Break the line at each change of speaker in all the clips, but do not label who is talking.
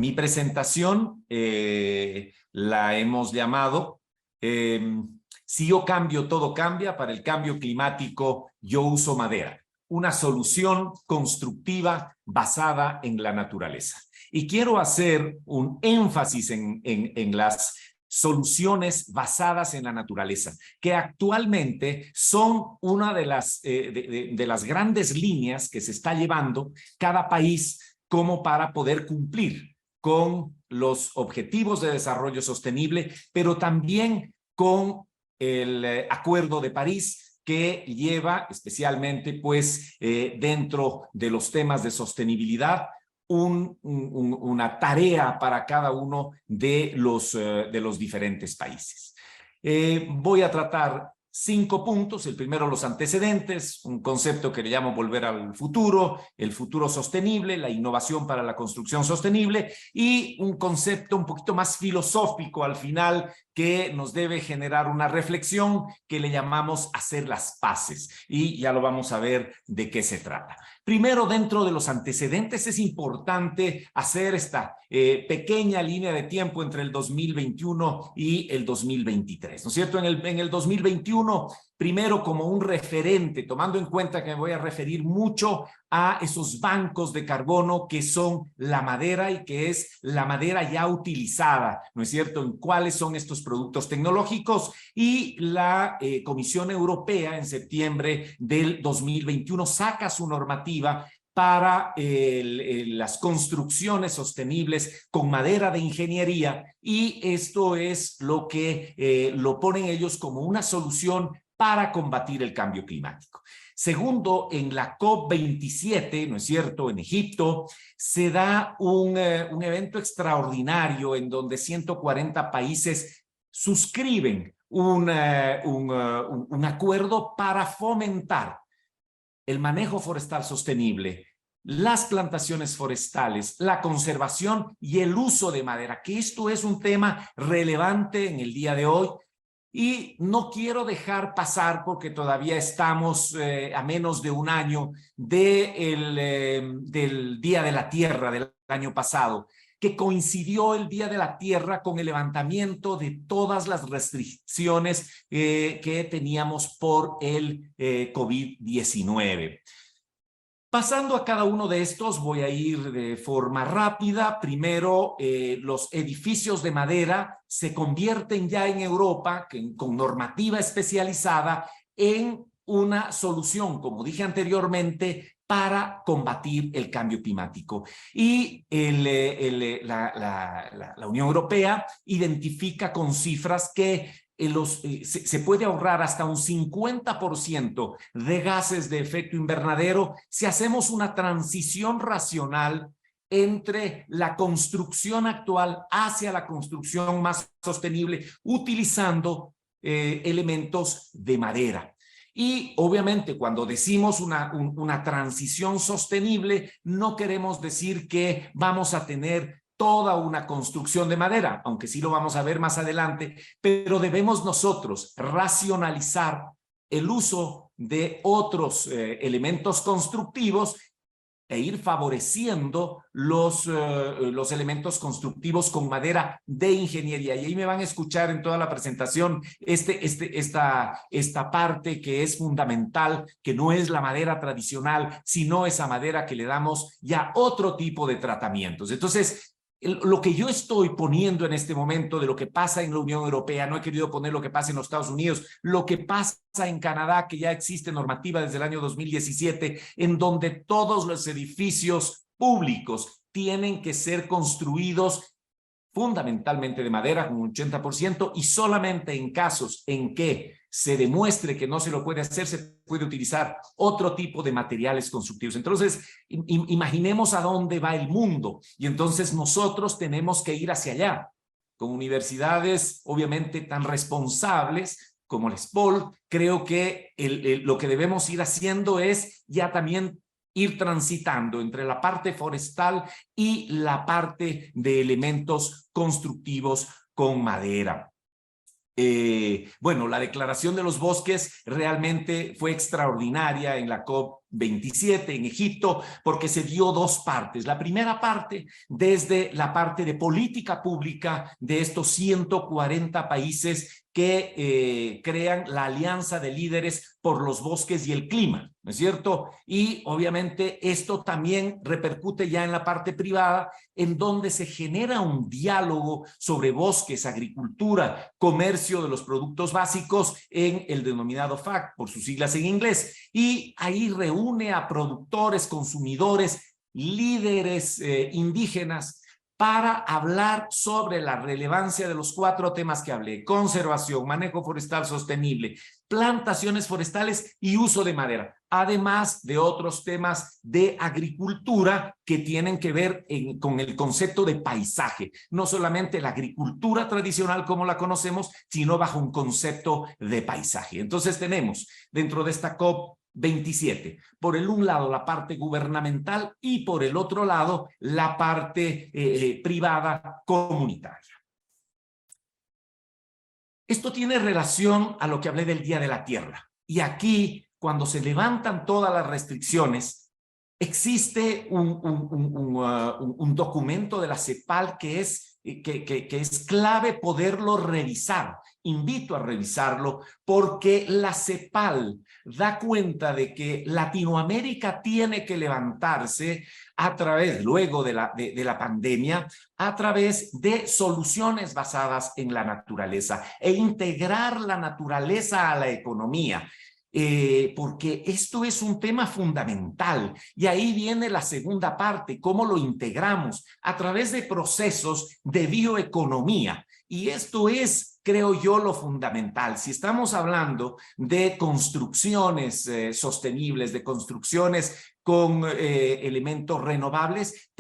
Mi presentación la hemos llamado Si yo cambio, todo cambia. Para el cambio climático, yo uso madera. Una solución constructiva basada en la naturaleza. Y quiero hacer un énfasis en las soluciones basadas en la naturaleza, que actualmente son una de las grandes líneas que se está llevando cada país como para poder cumplir con los objetivos de desarrollo sostenible, pero también con el Acuerdo de París, que lleva especialmente pues dentro de los temas de sostenibilidad una tarea para cada uno de los diferentes países. Voy a tratar 5 puntos. El primero, los antecedentes, un concepto que le llamo volver al futuro, el futuro sostenible, la innovación para la construcción sostenible, y un concepto un poquito más filosófico al final que nos debe generar una reflexión que le llamamos hacer las paces, y ya lo vamos a ver de qué se trata. Primero, dentro de los antecedentes es importante hacer esta pequeña línea de tiempo entre el 2021 y el 2023, ¿no es cierto? En el 2021, primero como un referente, tomando en cuenta que me voy a referir mucho a esos bancos de carbono que son la madera y que es la madera ya utilizada, ¿no es cierto?, en cuáles son estos productos tecnológicos. Y la Comisión Europea en septiembre del 2021 saca su normativa para las construcciones sostenibles con madera de ingeniería, y esto es lo que lo ponen ellos como una solución para combatir el cambio climático. Segundo, en la COP27, ¿no es cierto?, en Egipto, se da un evento extraordinario en donde 140 países suscriben un acuerdo para fomentar el manejo forestal sostenible, las plantaciones forestales, la conservación y el uso de madera, que esto es un tema relevante en el día de hoy. Y no quiero dejar pasar, porque todavía estamos a menos de un año del Día de la Tierra del año pasado, que coincidió el Día de la Tierra con el levantamiento de todas las restricciones que teníamos por el COVID-19. Pasando a cada uno de estos, voy a ir de forma rápida. Primero, los edificios de madera se convierten ya en Europa, con normativa especializada, en una solución, como dije anteriormente, para combatir el cambio climático. Y la Unión Europea identifica con cifras que se puede ahorrar hasta un 50% de gases de efecto invernadero si hacemos una transición racional entre la construcción actual hacia la construcción más sostenible, utilizando elementos de madera. Y obviamente cuando decimos una transición sostenible, no queremos decir que vamos a tener toda una construcción de madera, aunque sí lo vamos a ver más adelante, pero debemos nosotros racionalizar el uso de otros elementos constructivos e ir favoreciendo los elementos constructivos con madera de ingeniería. Y ahí me van a escuchar en toda la presentación esta parte que es fundamental, que no es la madera tradicional, sino esa madera que le damos ya otro tipo de tratamientos. Entonces, lo que yo estoy poniendo en este momento de lo que pasa en la Unión Europea, no he querido poner lo que pasa en los Estados Unidos, lo que pasa en Canadá, que ya existe normativa desde el año 2017, en donde todos los edificios públicos tienen que ser construidos fundamentalmente de madera, con un 80%, y solamente en casos en que se demuestre que no se lo puede hacer, se puede utilizar otro tipo de materiales constructivos. Entonces, imaginemos a dónde va el mundo, y entonces nosotros tenemos que ir hacia allá, con universidades obviamente tan responsables como la SPOL. Creo que lo que debemos ir haciendo es ya también ir transitando entre la parte forestal y la parte de elementos constructivos con madera. Bueno, la declaración de los bosques realmente fue extraordinaria en la COP 27 en Egipto, porque se dio dos partes. La primera parte, desde la parte de política pública de estos 140 países que crean la Alianza de Líderes por los Bosques y el Clima, ¿no es cierto? Y obviamente esto también repercute ya en la parte privada, en donde se genera un diálogo sobre bosques, agricultura, comercio de los productos básicos en el denominado FAC, por sus siglas en inglés. Y ahí reúne a productores, consumidores, líderes indígenas, para hablar sobre la relevancia de los 4 temas que hablé: conservación, manejo forestal sostenible, plantaciones forestales y uso de madera, además de otros temas de agricultura que tienen que ver con el concepto de paisaje, no solamente la agricultura tradicional como la conocemos, sino bajo un concepto de paisaje. Entonces tenemos dentro de esta COP27, por el un lado la parte gubernamental y por el otro lado la parte privada comunitaria. Esto tiene relación a lo que hablé del Día de la Tierra. Y aquí, cuando se levantan todas las restricciones, existe un documento de la CEPAL que es clave poderlo revisar. Invito a revisarlo porque la CEPAL da cuenta de que Latinoamérica tiene que levantarse a través, luego de la pandemia, a través de soluciones basadas en la naturaleza e integrar la naturaleza a la economía. Porque esto es un tema fundamental y ahí viene la segunda parte: cómo lo integramos a través de procesos de bioeconomía. Y esto es, creo yo, lo fundamental. Si estamos hablando de construcciones sostenibles, de construcciones con elementos renovables,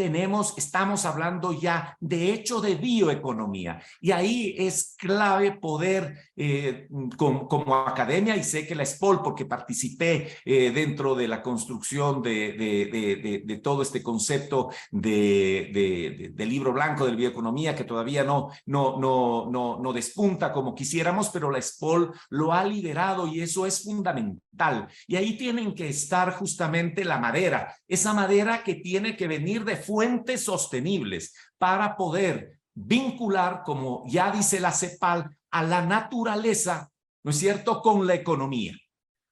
estamos hablando ya de hecho de bioeconomía. Y ahí es clave poder, como academia, y sé que la SPOL, porque participé dentro de la construcción de todo este concepto del libro blanco de bioeconomía, que todavía no despunta como quisiéramos, pero la SPOL lo ha liderado y eso es fundamental. Y ahí tienen que estar justamente la madera, esa madera que tiene que venir de fuentes sostenibles para poder vincular, como ya dice la CEPAL, a la naturaleza, ¿no es cierto?, con la economía.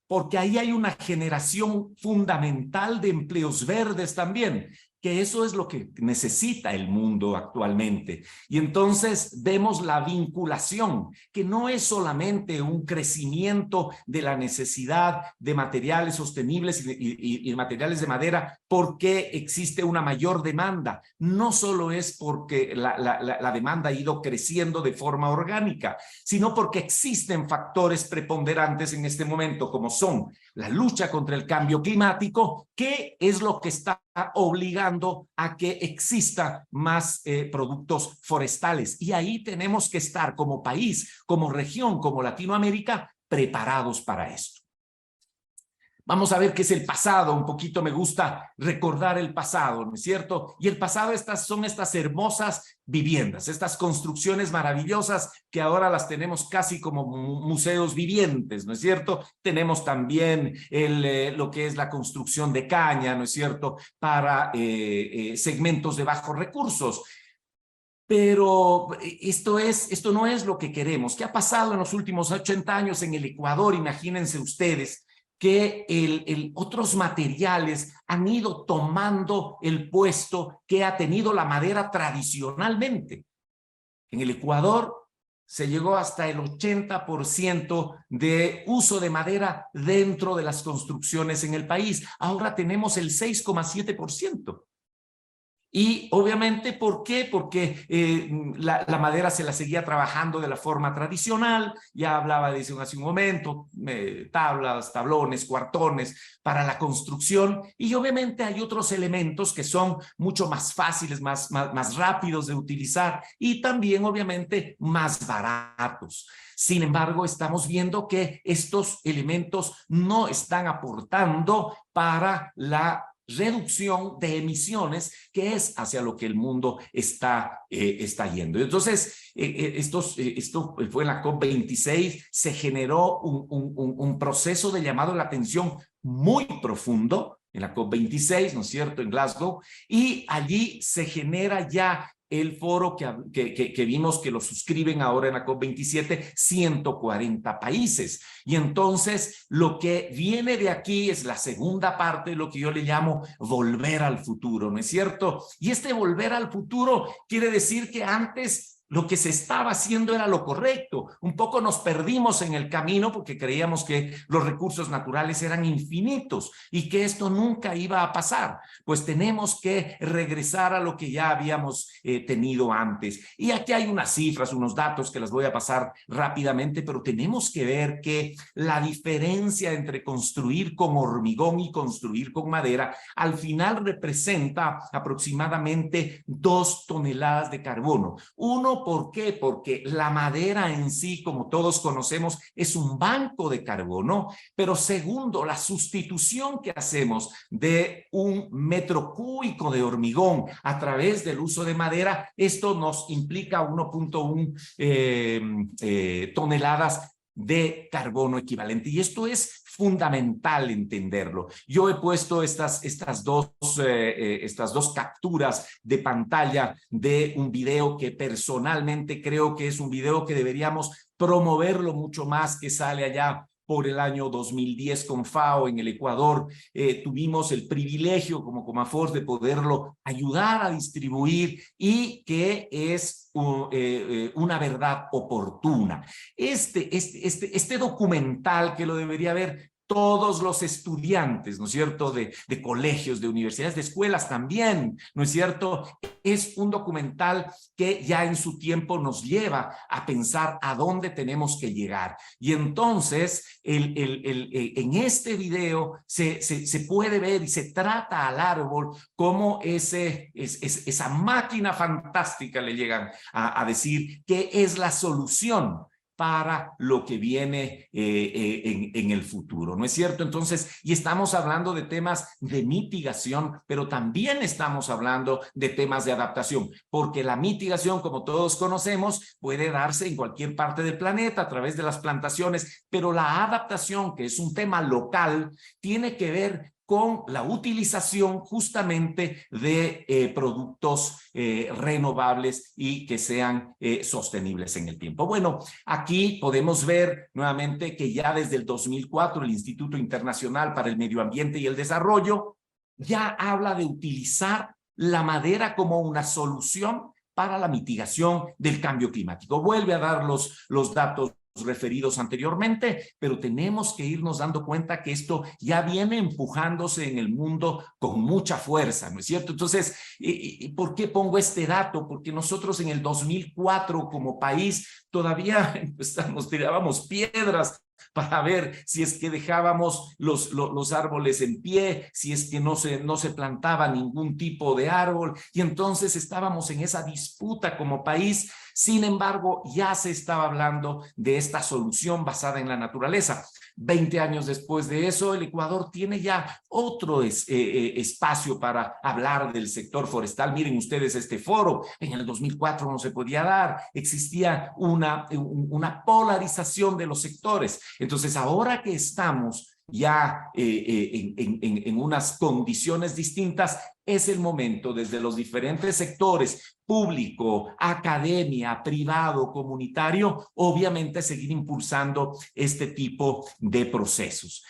Porque ahí hay una generación fundamental de empleos verdes también, que eso es lo que necesita el mundo actualmente. Y entonces vemos la vinculación, que no es solamente un crecimiento de la necesidad de materiales sostenibles y materiales de madera porque existe una mayor demanda. No solo es porque la demanda ha ido creciendo de forma orgánica, sino porque existen factores preponderantes en este momento, como son la lucha contra el cambio climático, que es lo que está obligando a que exista más productos forestales. Y ahí tenemos que estar como país, como región, como Latinoamérica, preparados para esto. Vamos a ver qué es el pasado. Un poquito me gusta recordar el pasado, ¿no es cierto? Y el pasado son estas hermosas viviendas, estas construcciones maravillosas que ahora las tenemos casi como museos vivientes, ¿no es cierto? Tenemos también lo que es la construcción de caña, ¿no es cierto?, para segmentos de bajos recursos. Pero esto no es lo que queremos. ¿Qué ha pasado en los últimos 80 años en el Ecuador? Imagínense ustedes que otros materiales han ido tomando el puesto que ha tenido la madera tradicionalmente. En el Ecuador se llegó hasta el 80% de uso de madera dentro de las construcciones en el país. Ahora tenemos el 6,7%. Y obviamente, ¿por qué? Porque la madera se la seguía trabajando de la forma tradicional. Ya hablaba de eso hace un momento, tablas, tablones, cuartones para la construcción. Y obviamente hay otros elementos que son mucho más fáciles, más rápidos de utilizar y también obviamente más baratos. Sin embargo, estamos viendo que estos elementos no están aportando para la reducción de emisiones, que es hacia lo que el mundo está yendo. Entonces, esto fue en la COP26, se generó un proceso de llamado a la atención muy profundo en la COP26, ¿no es cierto?, en Glasgow, y allí se genera ya el foro que vimos que lo suscriben ahora en la COP27 140 países. Y entonces lo que viene de aquí es la segunda parte de lo que yo le llamo volver al futuro, ¿no es cierto? Y este volver al futuro quiere decir que antes lo que se estaba haciendo era lo correcto. Un poco nos perdimos en el camino porque creíamos que los recursos naturales eran infinitos y que esto nunca iba a pasar. Pues tenemos que regresar a lo que ya habíamos tenido antes. Y aquí hay unas cifras, unos datos que las voy a pasar rápidamente, pero tenemos que ver que la diferencia entre construir con hormigón y construir con madera al final representa aproximadamente 2 toneladas de carbono. ¿Por qué? Porque la madera en sí, como todos conocemos, es un banco de carbono, pero segundo, la sustitución que hacemos de un metro cúbico de hormigón a través del uso de madera, esto nos implica 1.1 toneladas de carbono equivalente. Y esto es fundamental entenderlo. Yo he puesto estas dos capturas de pantalla de un video que personalmente creo que es un video que deberíamos promoverlo mucho más, que sale allá por el año 2010 con FAO en el Ecuador. Tuvimos el privilegio como Comaforce de poderlo ayudar a distribuir y que es una verdad oportuna. Este documental que lo debería ver todos los estudiantes, ¿no es cierto?, de colegios, de universidades, de escuelas también, ¿no es cierto? Es un documental que ya en su tiempo nos lleva a pensar a dónde tenemos que llegar. Y entonces, en este video se puede ver y se trata al árbol como esa máquina fantástica, le llegan a decir, que es la solución para lo que viene en el futuro, ¿no es cierto? Entonces, y estamos hablando de temas de mitigación, pero también estamos hablando de temas de adaptación, porque la mitigación, como todos conocemos, puede darse en cualquier parte del planeta a través de las plantaciones, pero la adaptación, que es un tema local, tiene que ver con la utilización justamente de productos renovables y que sean sostenibles en el tiempo. Bueno, aquí podemos ver nuevamente que ya desde el 2004 el Instituto Internacional para el Medio Ambiente y el Desarrollo ya habla de utilizar la madera como una solución para la mitigación del cambio climático. Vuelve a dar los datos referidos anteriormente, pero tenemos que irnos dando cuenta que esto ya viene empujándose en el mundo con mucha fuerza, ¿no es cierto? Entonces, ¿por qué pongo este dato? Porque nosotros en el 2004 como país todavía tirábamos piedras para ver si es que dejábamos los árboles en pie, si es que no se plantaba ningún tipo de árbol, y entonces estábamos en esa disputa como país. Sin embargo, ya se estaba hablando de esta solución basada en la naturaleza. 20 años después de eso, el Ecuador tiene ya otro espacio para hablar del sector forestal. Miren ustedes este foro, en el 2004 no se podía dar, existía una polarización de los sectores. Entonces, ahora que estamos ya en unas condiciones distintas, es el momento desde los diferentes sectores, público, academia, privado, comunitario, obviamente seguir impulsando este tipo de procesos.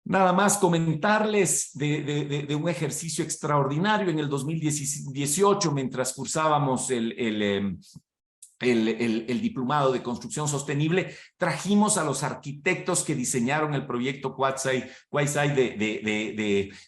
Nada más comentarles de un ejercicio extraordinario en el 2018, mientras cursábamos el diplomado de construcción sostenible, trajimos a los arquitectos que diseñaron el proyecto Quayside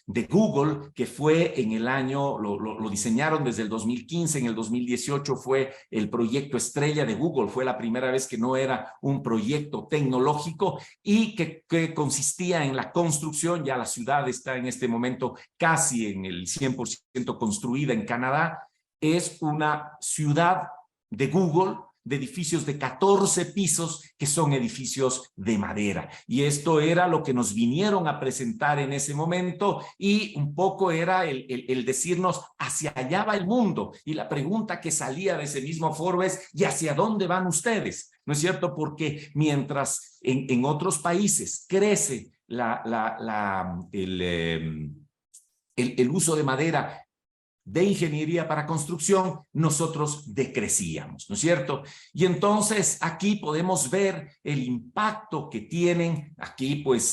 de Google, que fue en el año, lo diseñaron desde el 2015, en el 2018 fue el proyecto estrella de Google, fue la primera vez que no era un proyecto tecnológico y que consistía en la construcción. Ya la ciudad está en este momento casi en el 100% construida en Canadá. Es una ciudad de Google, de edificios de 14 pisos que son edificios de madera. Y esto era lo que nos vinieron a presentar en ese momento y un poco era el decirnos hacia allá va el mundo. Y la pregunta que salía de ese mismo foro es ¿y hacia dónde van ustedes? ¿No es cierto? Porque mientras en otros países crece el uso de madera de ingeniería para construcción, nosotros decrecíamos, ¿no es cierto? Y entonces aquí podemos ver el impacto que tienen aquí, pues,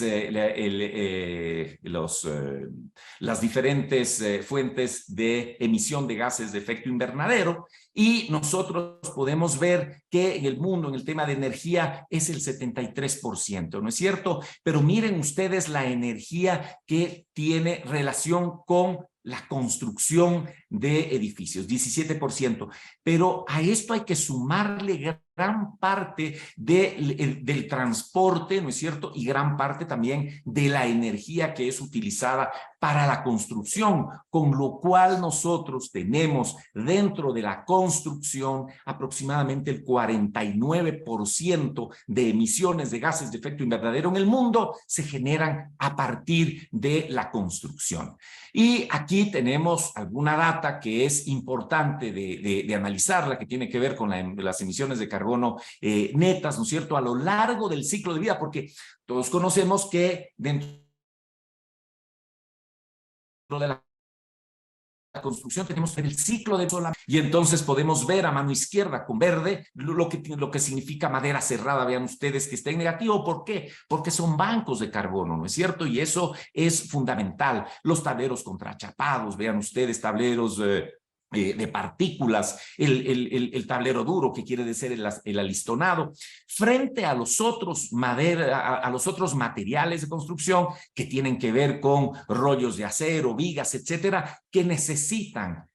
las diferentes fuentes de emisión de gases de efecto invernadero, y nosotros podemos ver que en el mundo, en el tema de energía, es el 73%, ¿no es cierto? Pero miren ustedes la energía que tiene relación con la construcción de edificios, 17%. Pero a esto hay que sumarle gran parte del transporte, ¿no es cierto? Y gran parte también de la energía que es utilizada para la construcción, con lo cual nosotros tenemos dentro de la construcción aproximadamente el 49% de emisiones de gases de efecto invernadero en el mundo se generan a partir de la construcción. Y aquí tenemos alguna data que es importante de analizarla, que tiene que ver con las emisiones de carbono netas, ¿no es cierto?, a lo largo del ciclo de vida, porque todos conocemos que dentro de la construcción tenemos el ciclo de sola, y entonces podemos ver a mano izquierda con verde lo que significa madera cerrada. Vean ustedes que está en negativo. ¿Por qué? Porque son bancos de carbono, ¿no es cierto? Y eso es fundamental. Los tableros contrachapados, vean ustedes, tableros de partículas, el tablero duro, que quiere decir el alistonado, frente a los otros a los otros materiales de construcción que tienen que ver con rollos de acero, vigas, etcétera, que necesitan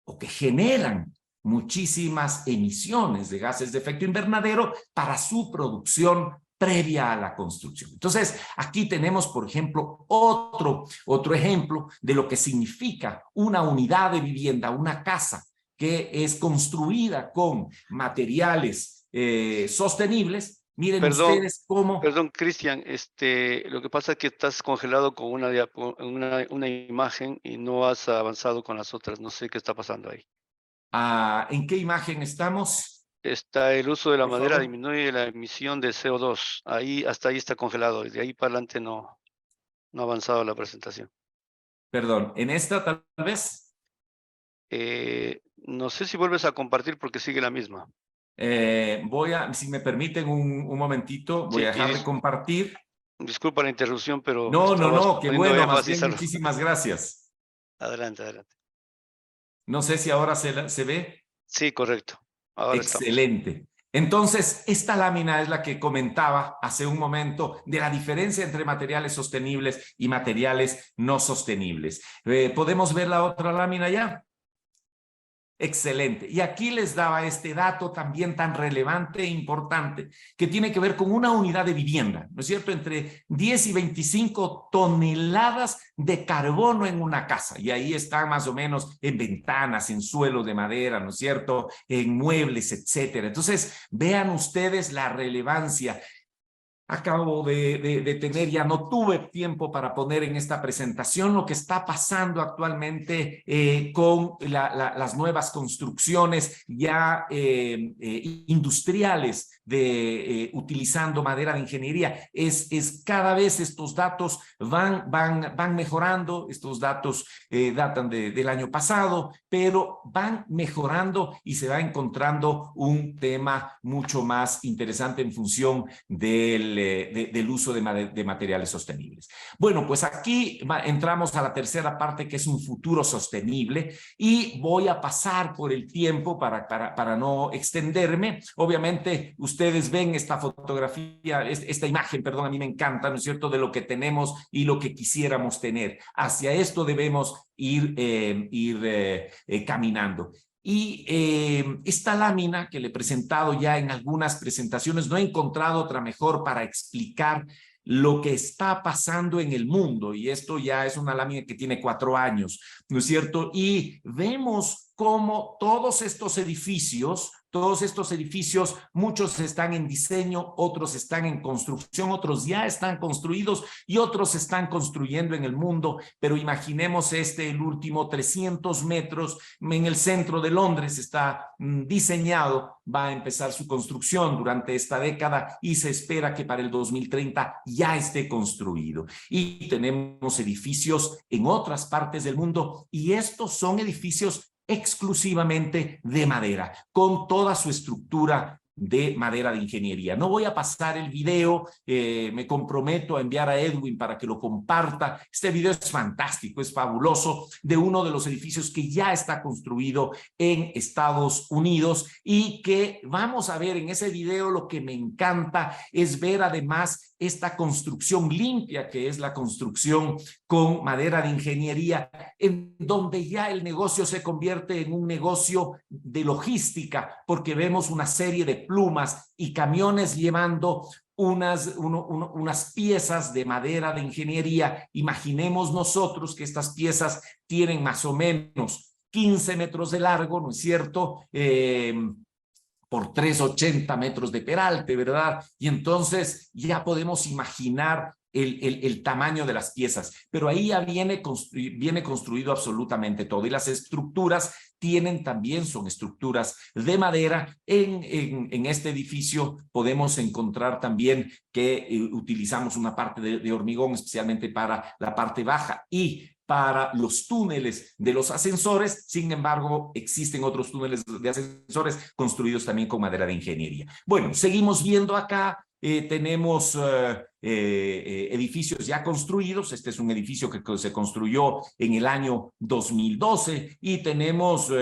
o que generan muchísimas emisiones de gases de efecto invernadero para su producción previa a la construcción. Entonces, aquí tenemos, por ejemplo, otro ejemplo de lo que significa una unidad de vivienda, una casa que es construida con materiales sostenibles. Miren
Perdón,
ustedes cómo...
perdón, Cristian, lo que pasa es que estás congelado con una imagen y no has avanzado con las otras. No sé qué está pasando ahí.
¿En qué imagen estamos?
El uso de la
Por
madera
favor.
disminuye la emisión de CO2. Hasta ahí está congelado. Y de ahí para adelante no ha avanzado la presentación.
Perdón, ¿en esta tal vez?
No sé si vuelves a compartir porque sigue la misma.
Si me permiten un momentito, voy
Sí,
a dejar de compartir.
disculpa la interrupción, pero
No, no,
estabas
no, qué
poniendo
bueno, más
énfasis
bien
a
muchísimas gracias.
Adelante, adelante.
No sé si ahora se ve.
Sí, correcto. Ahora estamos.
Excelente. Entonces, esta lámina es la que comentaba hace un momento de la diferencia entre materiales sostenibles y materiales no sostenibles. ¿Podemos ver la otra lámina ya? Excelente. Y aquí les daba este dato también tan relevante e importante, que tiene que ver con una unidad de vivienda, ¿no es cierto? Entre 10 y 25 toneladas de carbono en una casa. Y ahí están más o menos en ventanas, en suelos de madera, ¿no es cierto? En muebles, etcétera. Entonces, vean ustedes la relevancia. Acabo de tener, ya no tuve tiempo para poner en esta presentación lo que está pasando actualmente con las nuevas construcciones ya industriales utilizando madera de ingeniería. Cada vez estos datos van mejorando. Estos datos datan del año pasado, pero van mejorando y se va encontrando un tema mucho más interesante en función del uso de materiales sostenibles. Bueno, pues aquí entramos a la tercera parte, que es un futuro sostenible, y voy a pasar por el tiempo para no extenderme. Obviamente, ustedes ven esta fotografía, esta imagen, perdón, a mí me encanta, ¿no es cierto?, de lo que tenemos y lo que quisiéramos tener. Hacia esto debemos ir caminando. Y esta lámina que le he presentado ya en algunas presentaciones, no he encontrado otra mejor para explicar lo que está pasando en el mundo, y esto ya es una lámina que tiene 4 años, ¿no es cierto? Y vemos cómo todos estos edificios Todos estos edificios, muchos están en diseño, otros están en construcción, otros ya están construidos y otros se están construyendo en el mundo, pero imaginemos el último, 300 metros en el centro de Londres, está diseñado, va a empezar su construcción durante esta década y se espera que para el 2030 ya esté construido. Y tenemos edificios en otras partes del mundo y estos son edificios exclusivamente de madera, con toda su estructura de madera de ingeniería. No voy a pasar el video, me comprometo a enviar a Edwin para que lo comparta. Este video es fantástico, es fabuloso, de uno de los edificios que ya está construido en Estados Unidos y que vamos a ver en ese video. Lo que me encanta es ver además esta construcción limpia, que es la construcción con madera de ingeniería, en donde ya el negocio se convierte en un negocio de logística, porque vemos una serie de plumas y camiones llevando unas piezas de madera de ingeniería. Imaginemos nosotros que estas piezas tienen más o menos 15 metros de largo, ¿no es cierto?, por 380 metros de peralte, ¿verdad? Y entonces ya podemos imaginar el tamaño de las piezas, pero ahí ya viene construido absolutamente todo, y las estructuras son estructuras de madera. En este edificio podemos encontrar también que utilizamos una parte de hormigón, especialmente para la parte baja y para los túneles de los ascensores. Sin embargo, existen otros túneles de ascensores construidos también con madera de ingeniería. Bueno, seguimos viendo acá. Tenemos edificios ya construidos. Este es un edificio que se construyó en el año 2012 y tenemos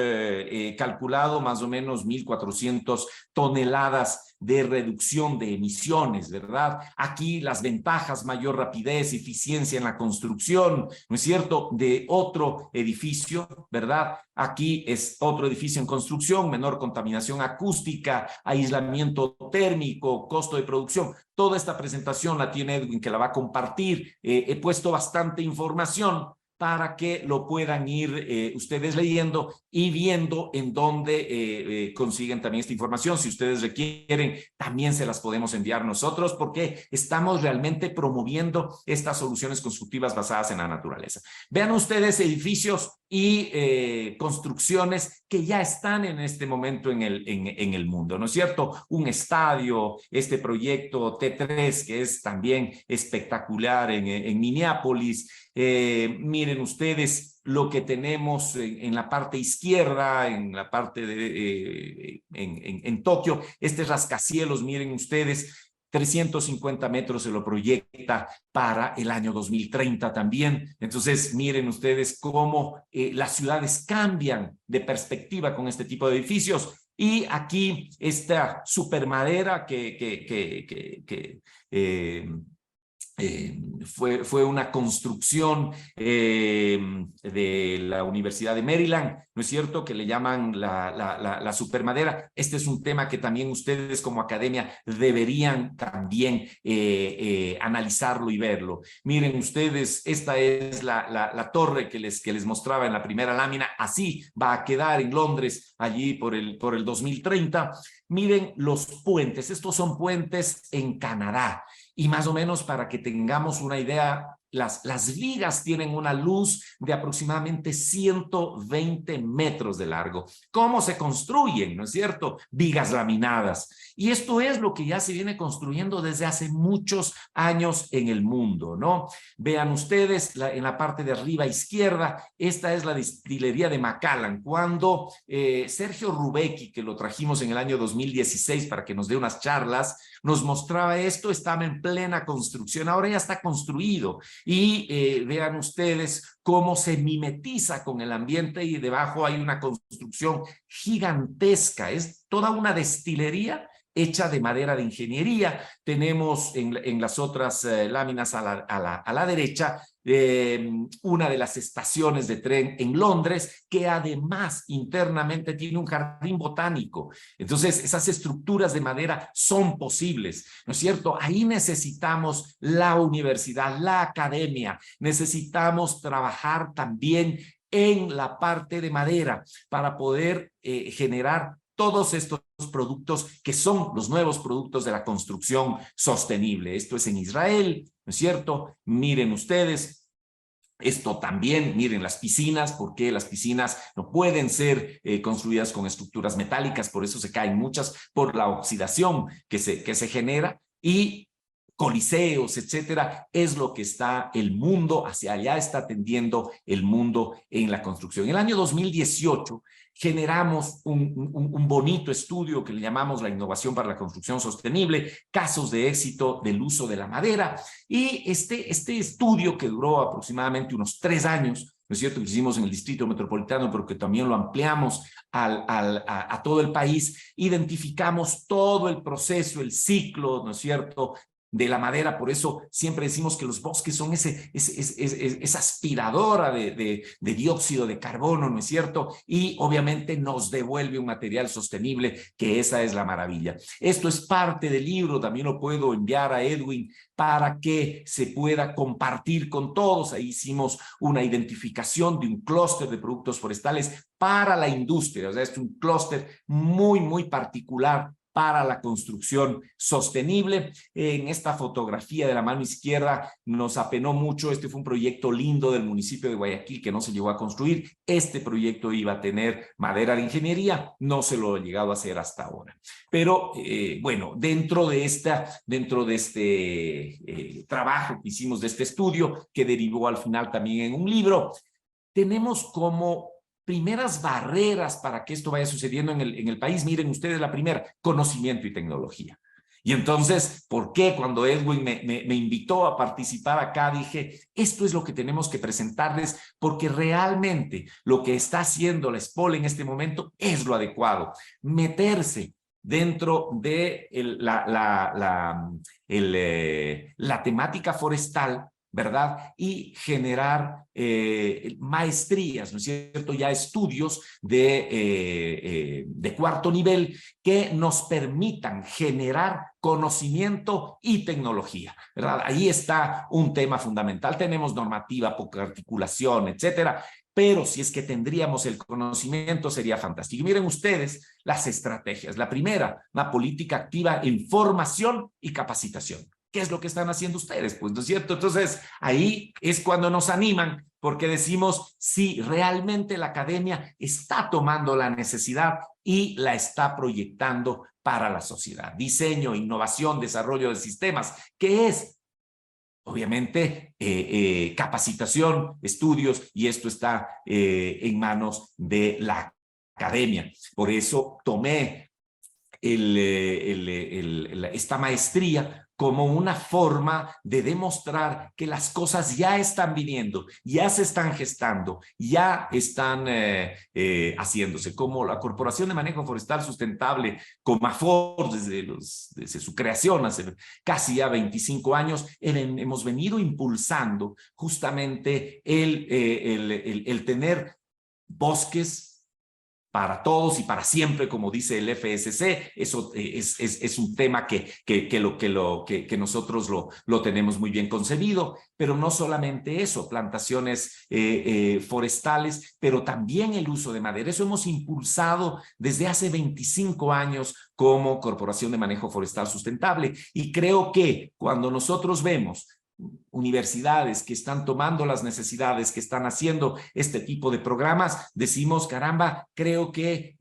calculado más o menos 1.400 toneladas de reducción de emisiones, ¿verdad? Aquí las ventajas: mayor rapidez, eficiencia en la construcción, ¿no es cierto?, de otro edificio, ¿verdad? Aquí es otro edificio en construcción, menor contaminación acústica, aislamiento térmico, costo de producción. Toda esta presentación la tiene Edwin, que la va a compartir. He puesto bastante información para que lo puedan ir ustedes leyendo y viendo en dónde consiguen también esta información. Si ustedes requieren, también se las podemos enviar nosotros, porque estamos realmente promoviendo estas soluciones constructivas basadas en la naturaleza. Vean ustedes edificios y construcciones que ya están en este momento en el mundo, ¿no es cierto? Un estadio, este proyecto T3, que es también espectacular en Minneapolis. Miren ustedes lo que tenemos en la parte izquierda, en la parte en Tokio. Este rascacielos, miren ustedes, 350 metros se lo proyecta para el año 2030 también. Entonces, miren ustedes cómo las ciudades cambian de perspectiva con este tipo de edificios. Y aquí esta supermadera fue una construcción de la Universidad de Maryland, ¿no es cierto?, que le llaman la supermadera. Este es un tema que también ustedes como academia deberían también analizarlo y verlo. Miren ustedes, esta es la torre que les mostraba en la primera lámina. Así va a quedar en Londres allí por el 2030. Miren los puentes. Estos son puentes en Canadá. Y más o menos para que tengamos una idea, las vigas tienen una luz de aproximadamente 120 metros de largo. ¿Cómo se construyen? ¿No es cierto? Vigas laminadas. Y esto es lo que ya se viene construyendo desde hace muchos años en el mundo, ¿no? Vean ustedes en la parte de arriba izquierda, esta es la destilería de Macallan. Cuando Sergio Rubecki, que lo trajimos en el año 2016 para que nos dé unas charlas, nos mostraba esto, estaba en plena construcción. Ahora ya está construido. Y vean ustedes cómo se mimetiza con el ambiente, y debajo hay una construcción gigantesca. Es toda una destilería hecha de madera de ingeniería. Tenemos en las otras láminas a la derecha una de las estaciones de tren en Londres, que además internamente tiene un jardín botánico. Entonces, esas estructuras de madera son posibles, ¿no es cierto? Ahí necesitamos la universidad, la academia, necesitamos trabajar también en la parte de madera para poder generar todos estos productos que son los nuevos productos de la construcción sostenible. Esto es en Israel, ¿no es cierto? Miren ustedes. Esto también, miren las piscinas, porque las piscinas no pueden ser construidas con estructuras metálicas, por eso se caen muchas por la oxidación que se genera, y coliseos, etcétera, es lo que está el mundo, hacia allá está tendiendo el mundo en la construcción. En el año 2018 generamos un bonito estudio que le llamamos la innovación para la construcción sostenible, casos de éxito del uso de la madera, y este estudio que duró aproximadamente unos 3 años, ¿no es cierto?, que hicimos en el Distrito Metropolitano, pero que también lo ampliamos a todo el país, identificamos todo el proceso, el ciclo, ¿no es cierto?, de la madera. Por eso siempre decimos que los bosques son esa aspiradora de dióxido de carbono, ¿no es cierto? Y obviamente nos devuelve un material sostenible, que esa es la maravilla. Esto es parte del libro, también lo puedo enviar a Edwin para que se pueda compartir con todos. Ahí hicimos una identificación de un clúster de productos forestales para la industria, o sea, es un clúster muy, muy particular para la construcción sostenible. En esta fotografía de la mano izquierda nos apenó mucho. Este fue un proyecto lindo del municipio de Guayaquil que no se llegó a construir. Este proyecto iba a tener madera de ingeniería, no se lo ha llegado a hacer hasta ahora. Pero bueno, dentro de este trabajo que hicimos, de este estudio, que derivó al final también en un libro, tenemos como primeras barreras para que esto vaya sucediendo en el país. Miren ustedes, la primera, conocimiento y tecnología. Y entonces, ¿por qué cuando Edwin me invitó a participar acá dije, esto es lo que tenemos que presentarles, porque realmente lo que está haciendo la SPOL en este momento es lo adecuado? Meterse dentro de la temática forestal, ¿verdad? Y generar maestrías, ¿no es cierto? Ya estudios de cuarto nivel que nos permitan generar conocimiento y tecnología, ¿verdad? Ahí está un tema fundamental. Tenemos normativa, poca articulación, etcétera, pero si es que tendríamos el conocimiento sería fantástico. Y miren ustedes las estrategias. La primera, una política activa en formación y capacitación. ¿Qué es lo que están haciendo ustedes? Pues, ¿no es cierto? Entonces, ahí es cuando nos animan, porque decimos, sí, realmente la academia está tomando la necesidad y la está proyectando para la sociedad. Diseño, innovación, desarrollo de sistemas, ¿qué es? Obviamente, capacitación, estudios, y esto está en manos de la academia. Por eso tomé esta maestría como una forma de demostrar que las cosas ya están viniendo, ya se están gestando, ya están haciéndose, como la Corporación de Manejo Forestal Sustentable, Comafor, desde su creación hace casi ya 25 años, hemos venido impulsando justamente el tener bosques para todos y para siempre, como dice el FSC. Eso es un tema que nosotros lo tenemos muy bien concebido, pero no solamente eso, plantaciones forestales, pero también el uso de madera. Eso hemos impulsado desde hace 25 años como Corporación de Manejo Forestal Sustentable, y creo que cuando nosotros vemos universidades que están tomando las necesidades, que están haciendo este tipo de programas, decimos, caramba, creo que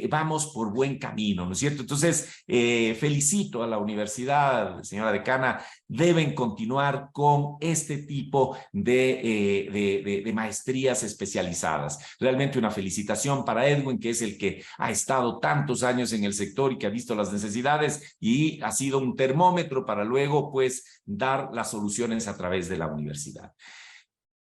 vamos por buen camino, ¿no es cierto? Entonces, felicito a la universidad, señora decana, deben continuar con este tipo de maestrías especializadas. Realmente una felicitación para Edwin, que es el que ha estado tantos años en el sector y que ha visto las necesidades y ha sido un termómetro para luego, pues, dar las soluciones a través de la universidad.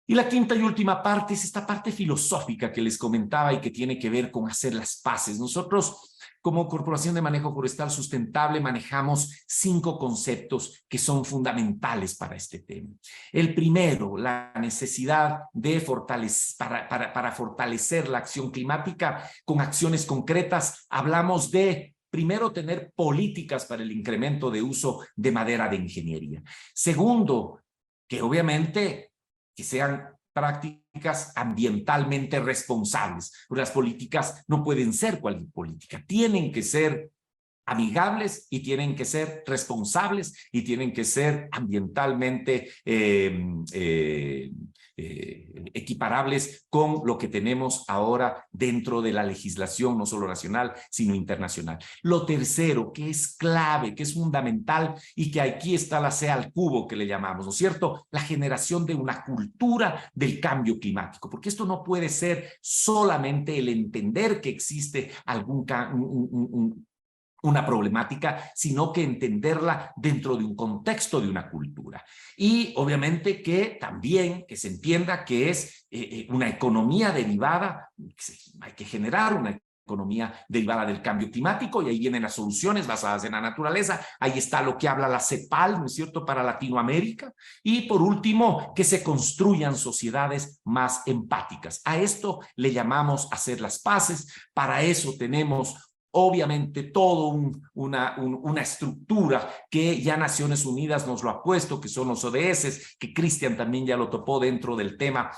Y la quinta y última parte es esta parte filosófica que les comentaba y que tiene que ver con hacer las paces. Nosotros, como Corporación de Manejo Forestal Sustentable, manejamos 5 conceptos que son fundamentales para este tema. El primero, la necesidad de para fortalecer la acción climática con acciones concretas. Hablamos de, primero, tener políticas para el incremento de uso de madera de ingeniería. Segundo, que obviamente que sean prácticas ambientalmente responsables. Las políticas no pueden ser cualquier política, tienen que ser amigables y tienen que ser responsables y tienen que ser ambientalmente equiparables con lo que tenemos ahora dentro de la legislación, no solo nacional, sino internacional. Lo tercero, que es clave, que es fundamental y que aquí está la C al cubo que le llamamos, ¿no es cierto? La generación de una cultura del cambio climático, porque esto no puede ser solamente el entender que existe una problemática, sino que entenderla dentro de un contexto de una cultura. Y obviamente que también que se entienda que es una economía derivada, hay que generar una economía derivada del cambio climático, y ahí vienen las soluciones basadas en la naturaleza. Ahí está lo que habla la CEPAL, ¿no es cierto?, para Latinoamérica. Y por último, que se construyan sociedades más empáticas. A esto le llamamos hacer las paces. Para eso tenemos obviamente todo una estructura que ya Naciones Unidas nos lo ha puesto, que son los ODS, que Cristian también ya lo topó dentro del tema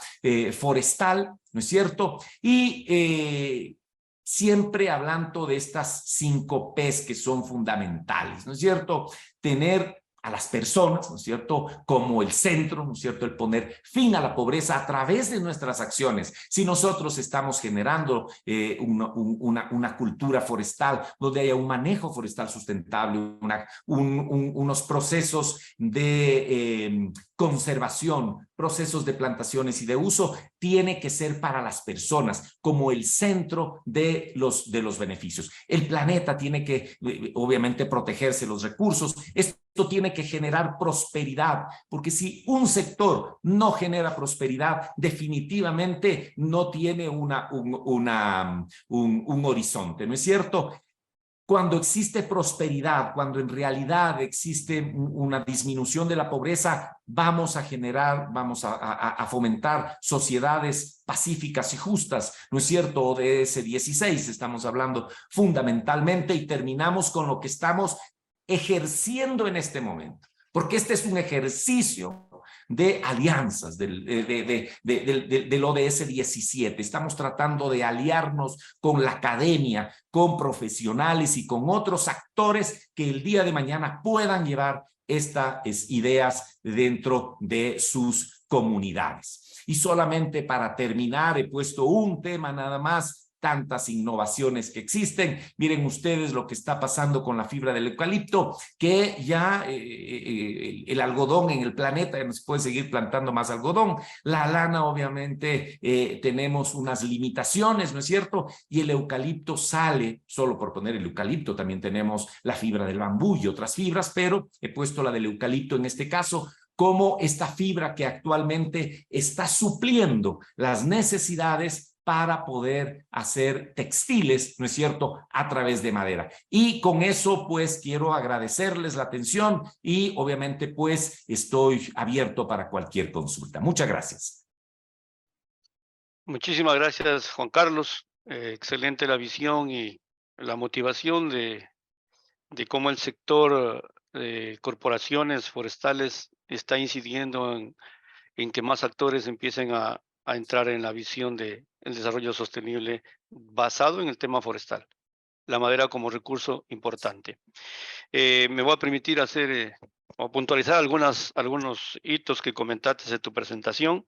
forestal, ¿no es cierto? Y siempre hablando de estas 5 P's que son fundamentales, ¿no es cierto? Tener a las personas, ¿no es cierto?, como el centro, ¿no es cierto?, el poner fin a la pobreza a través de nuestras acciones. Si nosotros estamos generando una cultura forestal donde haya un manejo forestal sustentable, unos procesos de conservación, procesos de plantaciones y de uso, tiene que ser para las personas como el centro de los beneficios. El planeta tiene que, obviamente, protegerse los recursos. Esto tiene que generar prosperidad, porque si un sector no genera prosperidad, definitivamente no tiene un horizonte, ¿no es cierto? Cuando existe prosperidad, cuando en realidad existe una disminución de la pobreza, vamos a generar, vamos a fomentar sociedades pacíficas y justas, ¿no es cierto? ODS 16 estamos hablando fundamentalmente, y terminamos con lo que estamos ejerciendo en este momento, porque este es un ejercicio de alianzas del ODS 17. Estamos tratando de aliarnos con la academia, con profesionales y con otros actores que el día de mañana puedan llevar estas ideas dentro de sus comunidades. Y solamente para terminar, he puesto un tema nada más, tantas innovaciones que existen. Miren ustedes lo que está pasando con la fibra del eucalipto, que ya el algodón en el planeta, ya no se puede seguir plantando más algodón. La lana, obviamente, tenemos unas limitaciones, ¿no es cierto? Y el eucalipto sale, solo por poner el eucalipto, también tenemos la fibra del bambú y otras fibras, pero he puesto la del eucalipto en este caso, como esta fibra que actualmente está supliendo las necesidades para poder hacer textiles, ¿no es cierto?, a través de madera. Y con eso, pues, quiero agradecerles la atención y, obviamente, pues, estoy abierto para cualquier consulta. Muchas gracias.
Muchísimas gracias, Juan Carlos. Excelente la visión y la motivación de cómo el sector de corporaciones forestales está incidiendo en que más actores empiecen a entrar en la visión del desarrollo sostenible basado en el tema forestal, la madera como recurso importante. Me voy a permitir hacer o puntualizar algunos hitos que comentaste en tu presentación.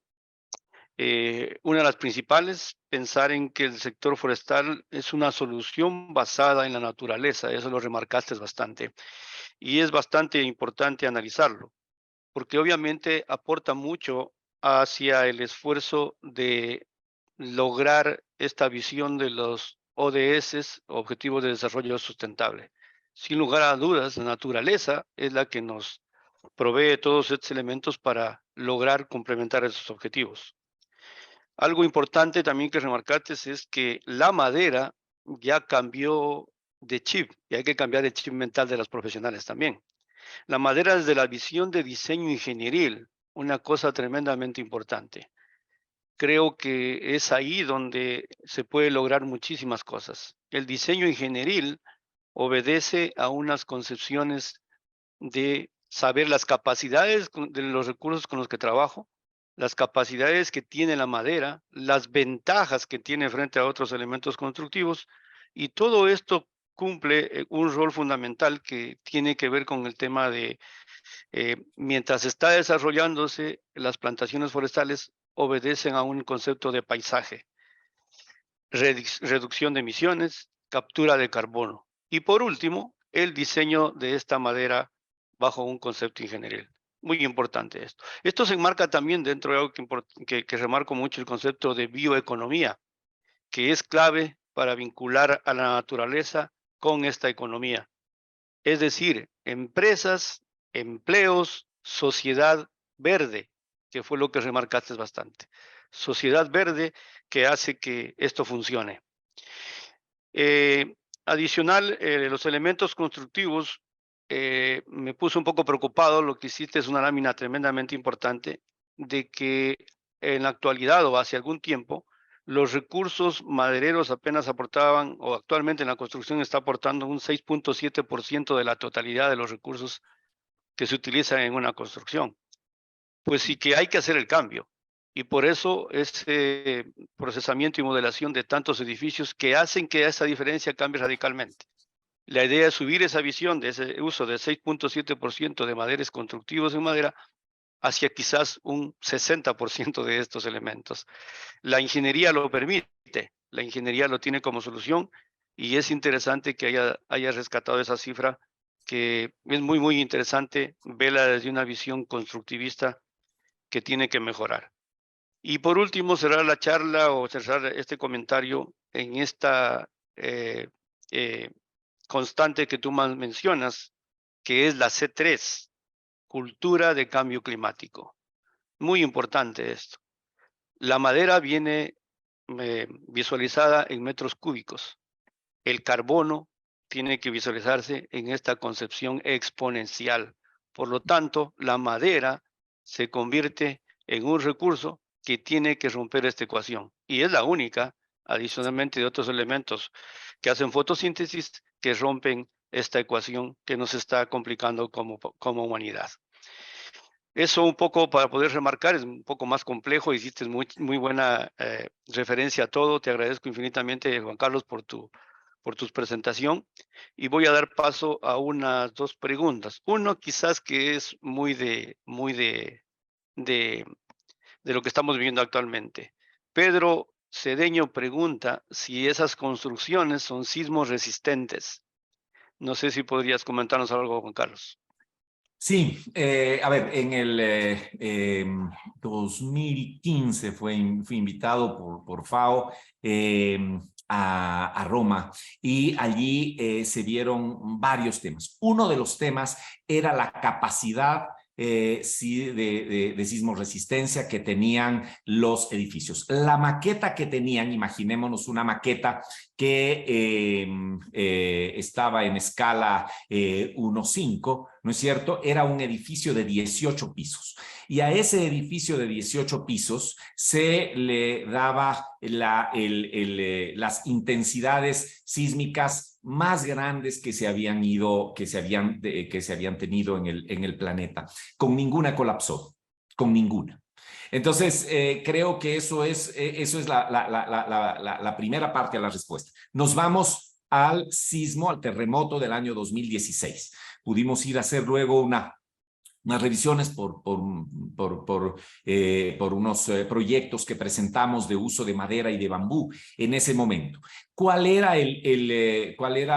Una de las principales, pensar en que el sector forestal es una solución basada en la naturaleza, eso lo remarcaste bastante, y es bastante importante analizarlo, porque obviamente aporta mucho hacia el esfuerzo de lograr esta visión de los ODS, Objetivos de Desarrollo Sustentable. Sin lugar a dudas, la naturaleza es la que nos provee todos estos elementos para lograr complementar esos objetivos. Algo importante también que remarcaste es que la madera ya cambió de chip, y hay que cambiar el chip mental de los profesionales también. La madera desde la visión de diseño ingenieril, una cosa tremendamente importante. Creo que es ahí donde se puede lograr muchísimas cosas. El diseño ingenieril obedece a unas concepciones de saber las capacidades de los recursos con los que trabajo, las capacidades que tiene la madera, las ventajas que tiene frente a otros elementos constructivos, y todo esto cumple un rol fundamental que tiene que ver con el tema de, mientras está desarrollándose, las plantaciones forestales obedecen a un concepto de paisaje, reducción de emisiones, captura de carbono. Y por último, el diseño de esta madera bajo un concepto ingenieril. Muy importante esto. Esto se enmarca también dentro de algo que remarco mucho, el concepto de bioeconomía, que es clave para vincular a la naturaleza con esta economía. Es decir, empresas, empleos, sociedad verde, que fue lo que remarcaste bastante. Sociedad verde que hace que esto funcione. Adicional, los elementos constructivos, me puso un poco preocupado. Lo que hiciste es una lámina tremendamente importante de que en la actualidad o hace algún tiempo, los recursos madereros apenas aportaban, o actualmente en la construcción está aportando un 6.7% de la totalidad de los recursos que se utilizan en una construcción. Pues sí que hay que hacer el cambio. Y por eso ese procesamiento y modelación de tantos edificios que hacen que esa diferencia cambie radicalmente. La idea es subir esa visión de ese uso de 6.7% de materiales constructivos en madera hacia quizás un 60% de estos elementos. La ingeniería lo permite, la ingeniería lo tiene como solución, y es interesante que haya rescatado esa cifra, que es muy, muy interesante verla desde una visión constructivista que tiene que mejorar. Y por último, cerrar la charla o cerrar este comentario en esta constante que tú mencionas, que es la C3, cultura de cambio climático. Muy importante esto. La madera viene visualizada en metros cúbicos. El carbono tiene que visualizarse en esta concepción exponencial. Por lo tanto, la madera se convierte en un recurso que tiene que romper esta ecuación. Y es la única, adicionalmente de otros elementos que hacen fotosíntesis, que rompen esta ecuación que nos está complicando como humanidad. Eso un poco para poder remarcar, es un poco más complejo, hiciste muy buena referencia a todo. Te agradezco infinitamente, Juan Carlos, por tu presentación, y voy a dar paso a unas dos preguntas. Uno quizás que es muy de lo que estamos viviendo actualmente. Pedro Cedeño pregunta si esas construcciones son sismos resistentes. No sé si podrías comentarnos algo, Juan Carlos.
Sí, a ver, en el 2015 fui invitado por FAO a Roma, y allí se vieron varios temas. Uno de los temas era la capacidad sí, de sismoresistencia que tenían los edificios. La maqueta que tenían, imaginémonos una maqueta que estaba en escala 1.5, ¿no es cierto? Era un edificio de 18 pisos. Y a ese edificio de 18 pisos se le daba las intensidades sísmicas más grandes que se habían tenido en el planeta. Con ninguna colapsó, con ninguna. Entonces, creo que eso es la primera parte de la respuesta. Nos vamos al sismo, al terremoto del año 2016. Pudimos ir a hacer luego unas revisiones por unos proyectos que presentamos de uso de madera y de bambú en ese momento. ¿Cuál era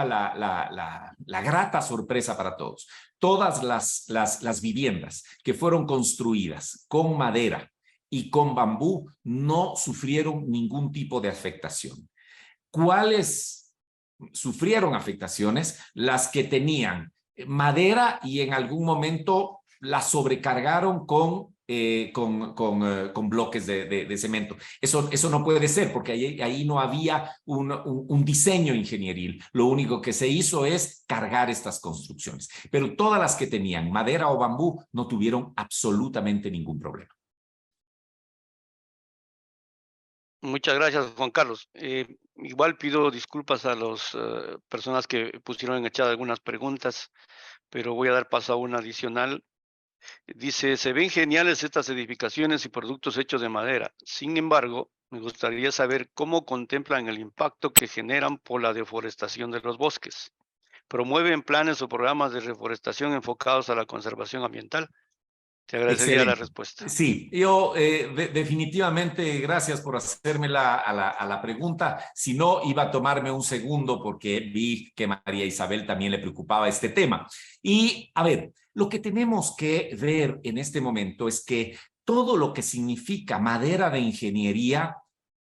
la grata sorpresa para todos? Todas las viviendas que fueron construidas con madera y con bambú no sufrieron ningún tipo de afectación. ¿Cuáles sufrieron afectaciones? Las que tenían madera y en algún momento la sobrecargaron con bloques de cemento. Eso no puede ser, porque ahí no había un diseño ingenieril. Lo único que se hizo es cargar estas construcciones. Pero todas las que tenían madera o bambú no tuvieron absolutamente ningún problema.
Muchas gracias, Juan Carlos. Igual pido disculpas a las personas que pusieron en el chat algunas preguntas, pero voy a dar paso a una adicional. Dice, se ven geniales estas edificaciones y productos hechos de madera. Sin embargo, me gustaría saber cómo contemplan el impacto que generan por la deforestación de los bosques. ¿Promueven planes o programas de reforestación enfocados a la conservación ambiental? Te agradecería la
Excelente.
respuesta.
Sí, yo definitivamente, gracias por hacerme a la pregunta. Si no, iba a tomarme un segundo porque vi que María Isabel también le preocupaba este tema. Y a ver, lo que tenemos que ver en este momento es que todo lo que significa madera de ingeniería,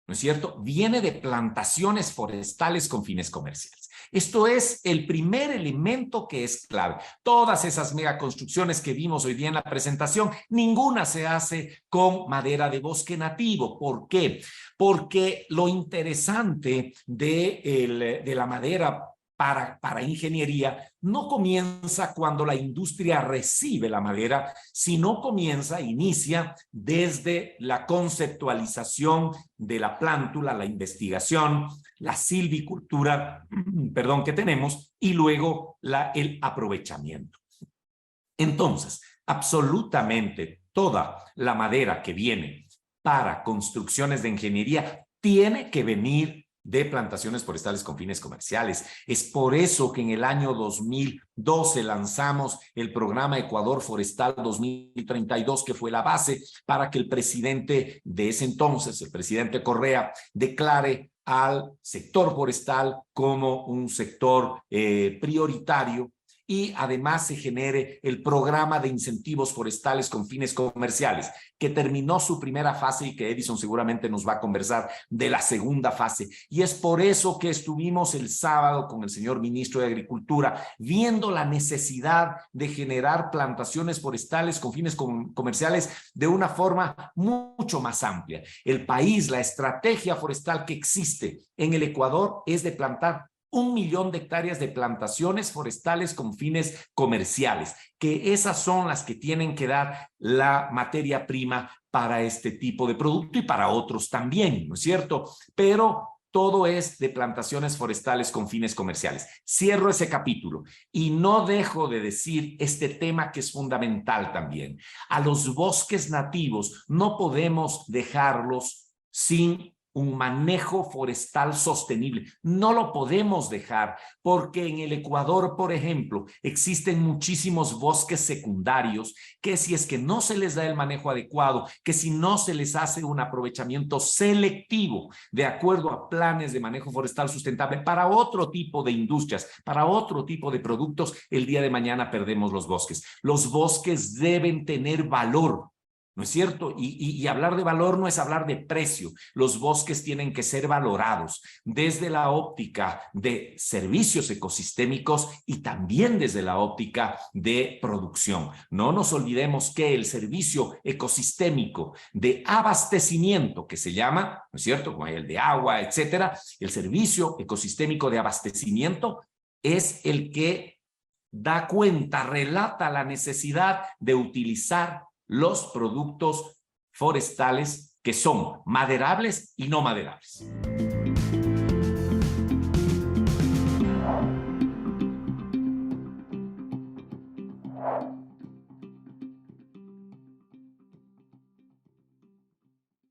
¿no es cierto?, viene de plantaciones forestales con fines comerciales. Esto es el primer elemento que es clave. Todas esas megaconstrucciones que vimos hoy día en la presentación, ninguna se hace con madera de bosque nativo. ¿Por qué? Porque lo interesante de la madera para ingeniería no comienza cuando la industria recibe la madera, sino inicia desde la conceptualización de la plántula, la investigación, la silvicultura, perdón, que tenemos, y luego el aprovechamiento. Entonces, absolutamente toda la madera que viene para construcciones de ingeniería tiene que venir de plantaciones forestales con fines comerciales. Es por eso que en el año 2012 lanzamos el programa Ecuador Forestal 2032, que fue la base para que el presidente de ese entonces, el presidente Correa, declare al sector forestal como un sector prioritario, y además se genere el programa de incentivos forestales con fines comerciales, que terminó su primera fase y que Edison seguramente nos va a conversar de la segunda fase. Y es por eso que estuvimos el sábado con el señor ministro de Agricultura viendo la necesidad de generar plantaciones forestales con fines comerciales de una forma mucho más amplia. El país, la estrategia forestal que existe en el Ecuador es de plantar 1 millón de hectáreas de plantaciones forestales con fines comerciales, que esas son las que tienen que dar la materia prima para este tipo de producto y para otros también, ¿no es cierto? Pero todo es de plantaciones forestales con fines comerciales. Cierro ese capítulo y no dejo de decir este tema que es fundamental también. A los bosques nativos no podemos dejarlos sin un manejo forestal sostenible. No lo podemos dejar porque en el Ecuador, por ejemplo, existen muchísimos bosques secundarios que si es que no se les da el manejo adecuado, que si no se les hace un aprovechamiento selectivo de acuerdo a planes de manejo forestal sustentable para otro tipo de industrias, para otro tipo de productos, el día de mañana perdemos los bosques. Los bosques deben tener valor, ¿no es cierto? Y hablar de valor no es hablar de precio. Los bosques tienen que ser valorados desde la óptica de servicios ecosistémicos y también desde la óptica de producción. No nos olvidemos que el servicio ecosistémico de abastecimiento, que se llama, ¿no es cierto?, como el de agua, etcétera, el servicio ecosistémico de abastecimiento es el que da cuenta, relata la necesidad de utilizar los productos forestales que son maderables y no maderables.